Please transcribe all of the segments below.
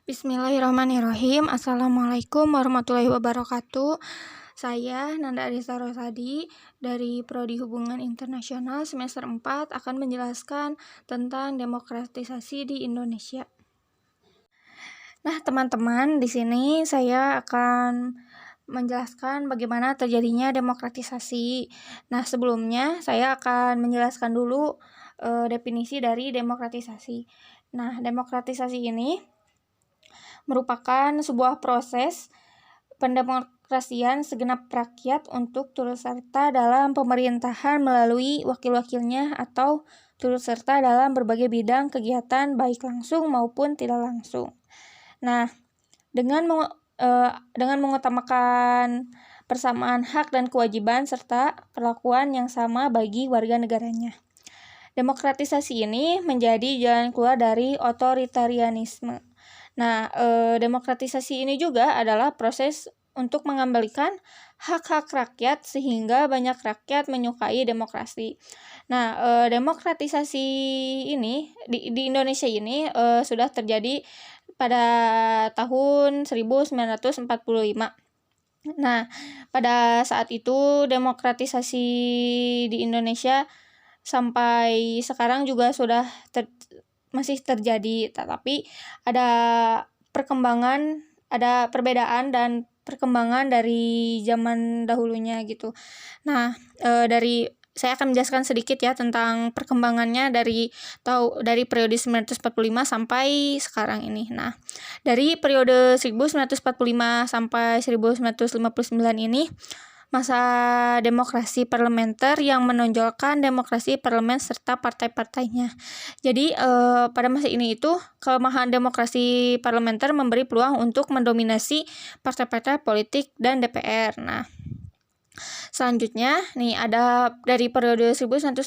Bismillahirrahmanirrahim. Assalamualaikum warahmatullahi wabarakatuh. Saya Nanda Arisa Rosadi dari Prodi Hubungan Internasional semester 4 akan menjelaskan tentang demokratisasi di Indonesia. Nah, teman-teman, di sini saya akan menjelaskan bagaimana terjadinya demokratisasi. Nah, sebelumnya saya akan menjelaskan dulu definisi dari demokratisasi. Nah, demokratisasi ini merupakan sebuah proses pendemokrasian segenap rakyat untuk turut serta dalam pemerintahan melalui wakil-wakilnya atau turut serta dalam berbagai bidang kegiatan baik langsung maupun tidak langsung. Nah, dengan mengutamakan persamaan hak dan kewajiban serta perlakuan yang sama bagi warga negaranya. Demokratisasi ini menjadi jalan keluar dari otoritarianisme. Nah, demokratisasi ini juga adalah proses untuk mengembalikan hak-hak rakyat sehingga banyak rakyat menyukai demokrasi. Nah, demokratisasi ini di Indonesia ini sudah terjadi pada tahun 1945. Nah, pada saat itu demokratisasi di Indonesia sampai sekarang juga sudah masih terjadi, tetapi ada perbedaan dan perkembangan dari zaman dahulunya gitu. Nah, saya akan menjelaskan sedikit ya tentang perkembangannya dari periode 1945 sampai sekarang ini. Nah, dari periode 1945 sampai 1959 ini masa demokrasi parlementer yang menonjolkan demokrasi parlemen serta partai-partainya. Jadi pada masa ini itu kelemahan demokrasi parlementer memberi peluang untuk mendominasi partai-partai politik dan DPR. Nah, selanjutnya nih ada dari periode 1966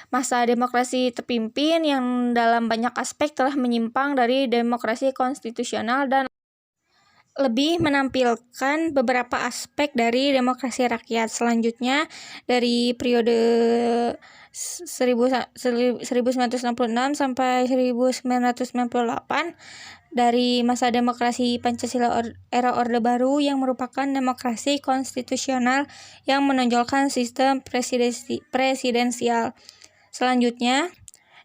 masa demokrasi terpimpin yang dalam banyak aspek telah menyimpang dari demokrasi konstitusional dan lebih menampilkan beberapa aspek dari demokrasi rakyat. Selanjutnya dari periode 1966 sampai 1998 dari masa demokrasi Pancasila era Orde Baru yang merupakan demokrasi konstitusional yang menonjolkan sistem presidensial. Selanjutnya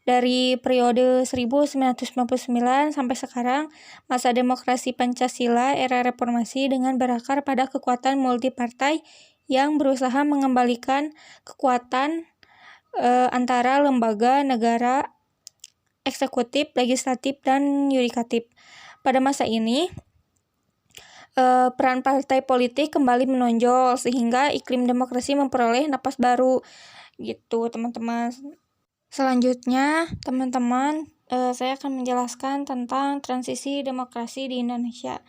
dari periode 1999 sampai sekarang, masa demokrasi Pancasila era reformasi dengan berakar pada kekuatan multipartai yang berusaha mengembalikan kekuatan antara lembaga negara, eksekutif, legislatif, dan yudikatif. Pada masa ini, peran partai politik kembali menonjol sehingga iklim demokrasi memperoleh napas baru. Gitu, teman-teman. Selanjutnya, teman-teman, saya akan menjelaskan tentang transisi demokrasi di Indonesia.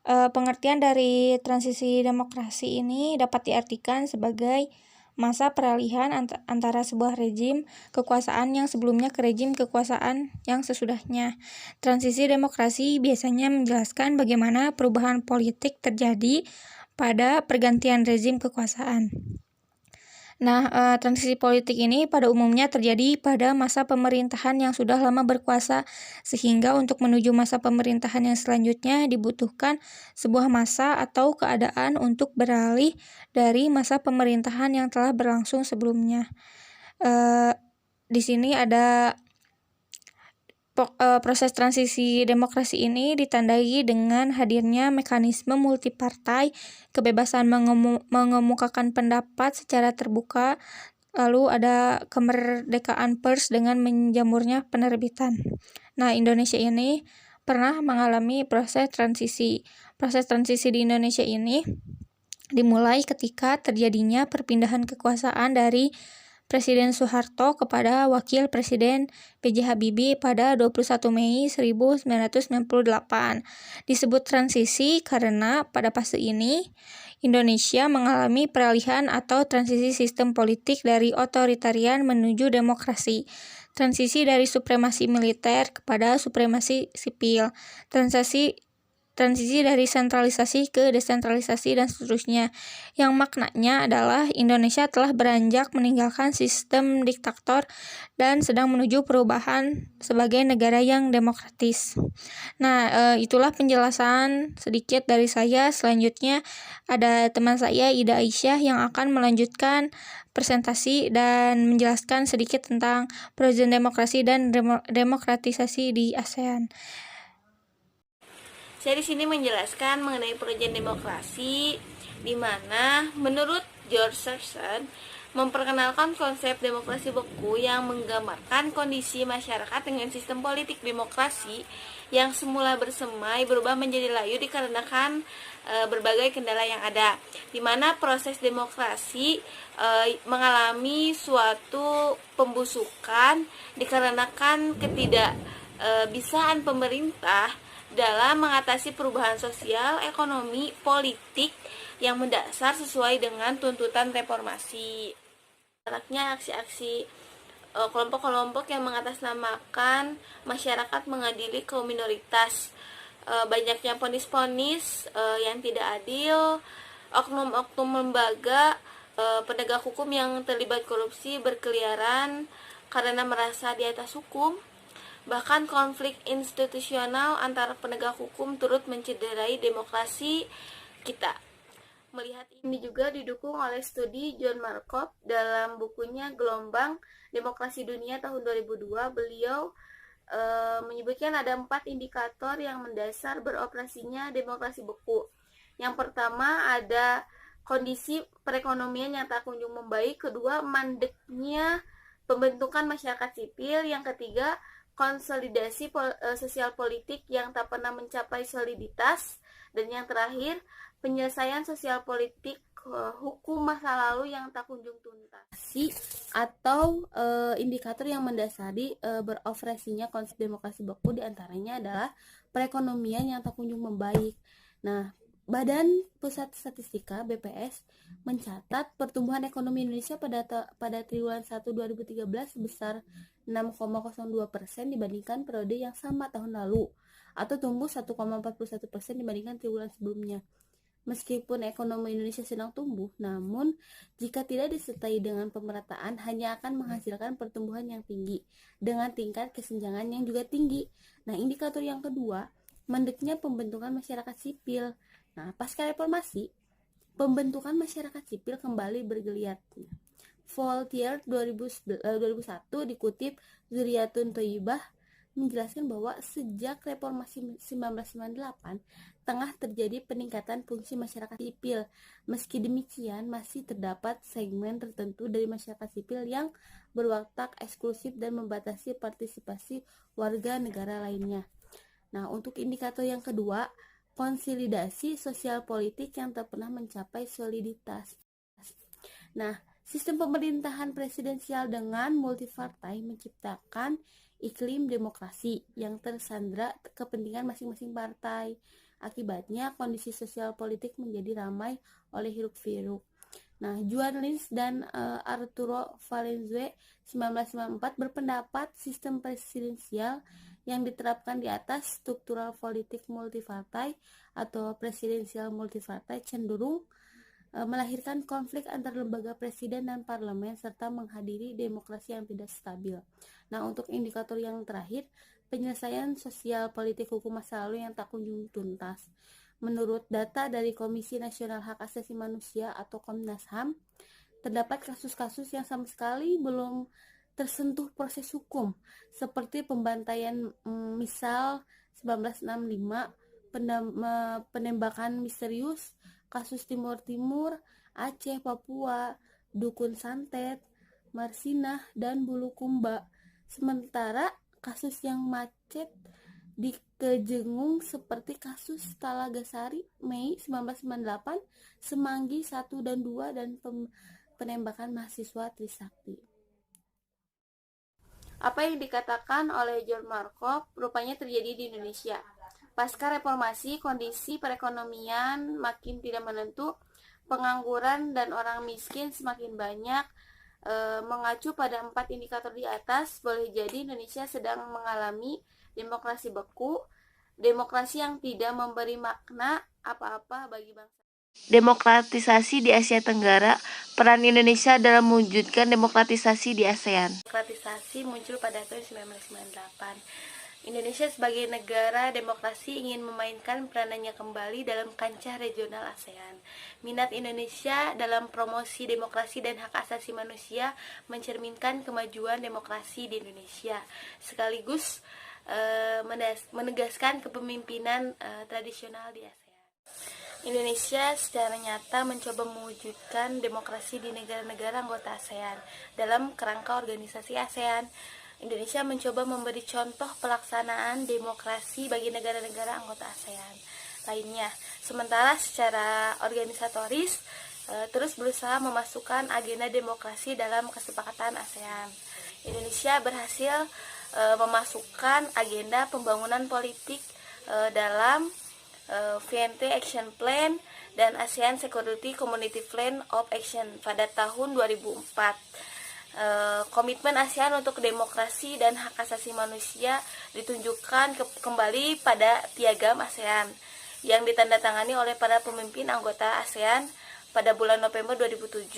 Pengertian dari transisi demokrasi ini dapat diartikan sebagai masa peralihan antara sebuah rejim kekuasaan yang sebelumnya ke rejim kekuasaan yang sesudahnya. Transisi demokrasi biasanya menjelaskan bagaimana perubahan politik terjadi pada pergantian rezim kekuasaan. Nah, transisi politik ini pada umumnya terjadi pada masa pemerintahan yang sudah lama berkuasa, sehingga untuk menuju masa pemerintahan yang selanjutnya dibutuhkan sebuah masa atau keadaan untuk beralih dari masa pemerintahan yang telah berlangsung sebelumnya. Di sini ada proses transisi demokrasi ini ditandai dengan hadirnya mekanisme multipartai, kebebasan mengemukakan pendapat secara terbuka, lalu ada kemerdekaan pers dengan menjamurnya penerbitan. Nah, Indonesia ini pernah mengalami proses transisi. Proses transisi di Indonesia ini dimulai ketika terjadinya perpindahan kekuasaan dari Presiden Soeharto kepada Wakil Presiden B.J. Habibie pada 21 Mei 1998. Disebut transisi karena pada fase ini Indonesia mengalami peralihan atau transisi sistem politik dari otoritarian menuju demokrasi. Transisi dari supremasi militer kepada supremasi sipil. transisi dari sentralisasi ke desentralisasi dan seterusnya. Yang maknanya adalah Indonesia telah beranjak meninggalkan sistem diktator dan sedang menuju perubahan sebagai negara yang demokratis. Nah, itulah penjelasan sedikit dari saya. Selanjutnya ada teman saya Ida Aisyah yang akan melanjutkan presentasi dan menjelaskan sedikit tentang perubahan demokrasi dan demokratisasi di ASEAN. Saya di sini menjelaskan mengenai perubahan demokrasi, di mana menurut George Serson memperkenalkan konsep demokrasi beku yang menggambarkan kondisi masyarakat dengan sistem politik demokrasi yang semula bersemai berubah menjadi layu dikarenakan berbagai kendala yang ada, di mana proses demokrasi mengalami suatu pembusukan dikarenakan ketidakbisaan pemerintah dalam mengatasi perubahan sosial, ekonomi, politik yang mendasar sesuai dengan tuntutan reformasi. Maraknya aksi-aksi kelompok-kelompok yang mengatasnamakan masyarakat mengadili kaum minoritas, banyaknya ponis-ponis yang tidak adil, oknum-oknum lembaga penegak hukum yang terlibat korupsi berkeliaran karena merasa di atas hukum. Bahkan konflik institusional antara penegak hukum turut mencederai demokrasi kita. Melihat ini juga didukung oleh studi John Markov dalam bukunya Gelombang Demokrasi Dunia tahun 2002. Beliau menyebutkan ada 4 indikator yang mendasar beroperasinya demokrasi beku. Yang pertama ada kondisi perekonomian yang tak kunjung membaik. Kedua, mandeknya pembentukan masyarakat sipil. Yang ketiga, konsolidasi sosial politik yang tak pernah mencapai soliditas. Dan yang terakhir, penyelesaian sosial politik hukum masa lalu yang tak kunjung tuntas. Atau indikator yang mendasari beroperasinya konsep demokrasi beku diantaranya adalah perekonomian yang tak kunjung membaik. Nah, Badan Pusat Statistika (BPS) mencatat pertumbuhan ekonomi Indonesia pada triwulan 1 2013 sebesar 6,02% dibandingkan periode yang sama tahun lalu, atau tumbuh 1,41% dibandingkan triwulan sebelumnya. Meskipun ekonomi Indonesia sedang tumbuh, namun jika tidak disertai dengan pemerataan hanya akan menghasilkan pertumbuhan yang tinggi dengan tingkat kesenjangan yang juga tinggi. Nah, indikator yang kedua, mendeknya pembentukan masyarakat sipil. Nah, pasca reformasi, pembentukan masyarakat sipil kembali bergeliat. Voltaire 2001 dikutip Zuriatun Thayyibah menjelaskan bahwa sejak reformasi 1998 tengah terjadi peningkatan fungsi masyarakat sipil. Meski demikian, masih terdapat segmen tertentu dari masyarakat sipil yang berwatak eksklusif dan membatasi partisipasi warga negara lainnya. Nah, untuk indikator yang kedua, konsolidasi sosial politik yang tak pernah mencapai soliditas. Nah, sistem pemerintahan presidensial dengan multipartai menciptakan iklim demokrasi yang tersandra kepentingan masing-masing partai. Akibatnya, kondisi sosial politik menjadi ramai oleh hiruk-pikuk. Nah, Juan Lins dan Arturo Valenzuela 1994 berpendapat sistem presidensial yang diterapkan di atas struktural politik multipartai atau presidensial multipartai cenderung melahirkan konflik antar lembaga presiden dan parlemen serta menghadiri demokrasi yang tidak stabil. Nah, untuk indikator yang terakhir, penyelesaian sosial politik hukum masa lalu yang tak kunjung tuntas. Menurut data dari Komisi Nasional Hak Asasi Manusia atau Komnas HAM, terdapat kasus-kasus yang sama sekali belum tersentuh proses hukum, seperti pembantaian misal 1965, penembakan misterius, kasus Timur Timur, Aceh, Papua, Dukun Santet, Marsinah, dan Bulukumba. Sementara kasus yang macet di Kejengung seperti kasus Talaga Sari Mei 1998, Semanggi 1 dan 2, dan penembakan mahasiswa Trisakti. Apa yang dikatakan oleh John Markov rupanya terjadi di Indonesia. Pasca reformasi, kondisi perekonomian makin tidak menentu, pengangguran dan orang miskin semakin banyak. Mengacu pada 4 indikator di atas, boleh jadi Indonesia sedang mengalami demokrasi beku. demokrasi yang tidak memberi makna apa-apa bagi bangsa. Demokratisasi di Asia Tenggara, peran Indonesia dalam mewujudkan demokratisasi di ASEAN. Demokratisasi muncul pada tahun 1998. Indonesia sebagai negara demokrasi ingin memainkan peranannya kembali dalam kancah regional ASEAN. Minat Indonesia dalam promosi demokrasi dan hak asasi manusia mencerminkan kemajuan demokrasi di Indonesia, sekaligus menegaskan kepemimpinan tradisional di ASEAN. Indonesia secara nyata mencoba mewujudkan demokrasi di negara-negara anggota ASEAN. Dalam kerangka organisasi ASEAN, Indonesia mencoba memberi contoh pelaksanaan demokrasi bagi negara-negara anggota ASEAN lainnya. Sementara secara organisatoris, terus berusaha memasukkan agenda demokrasi dalam kesepakatan ASEAN. Indonesia berhasil memasukkan agenda pembangunan politik dalam VNT Action Plan dan ASEAN Security Community Plan of Action pada tahun 2004. Komitmen ASEAN untuk demokrasi dan hak asasi manusia ditunjukkan kembali pada Piagam ASEAN yang ditandatangani oleh para pemimpin anggota ASEAN pada bulan November 2007.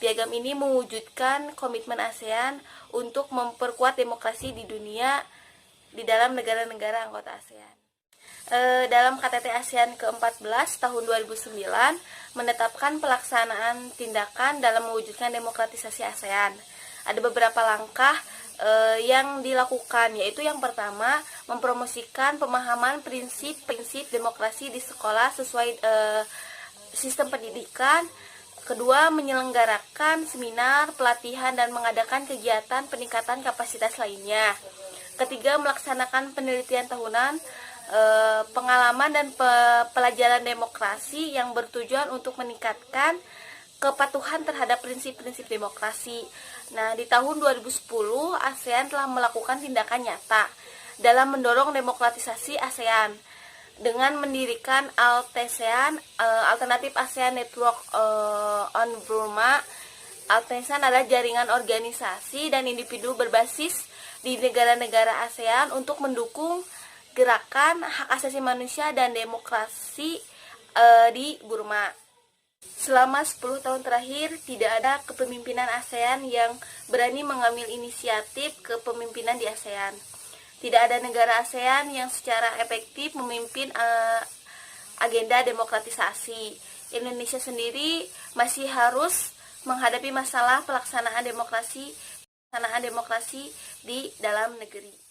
Piagam ini mewujudkan komitmen ASEAN untuk memperkuat demokrasi di dunia di dalam negara-negara anggota ASEAN. Dalam KTT ASEAN ke-14 tahun 2009 menetapkan pelaksanaan tindakan dalam mewujudkan demokratisasi ASEAN. Ada beberapa langkah yang dilakukan, yaitu yang pertama, mempromosikan pemahaman prinsip-prinsip demokrasi di sekolah sesuai sistem pendidikan. Kedua, menyelenggarakan seminar, pelatihan, dan mengadakan kegiatan peningkatan kapasitas lainnya. Ketiga, melaksanakan penelitian tahunan, pengalaman dan pelajaran demokrasi yang bertujuan untuk meningkatkan kepatuhan terhadap prinsip-prinsip demokrasi. Nah, di tahun 2010, ASEAN telah melakukan tindakan nyata dalam mendorong demokratisasi ASEAN dengan mendirikan ALTASEAN, Alternative ASEAN Network on Burma. ALTASEAN adalah jaringan organisasi dan individu berbasis di negara-negara ASEAN untuk mendukung gerakan hak asasi manusia dan demokrasi di Burma. Selama 10 tahun terakhir, tidak ada kepemimpinan ASEAN yang berani mengambil inisiatif kepemimpinan di ASEAN. Tidak ada negara ASEAN yang secara efektif memimpin agenda demokratisasi. Indonesia sendiri masih harus menghadapi masalah pelaksanaan demokrasi di dalam negeri.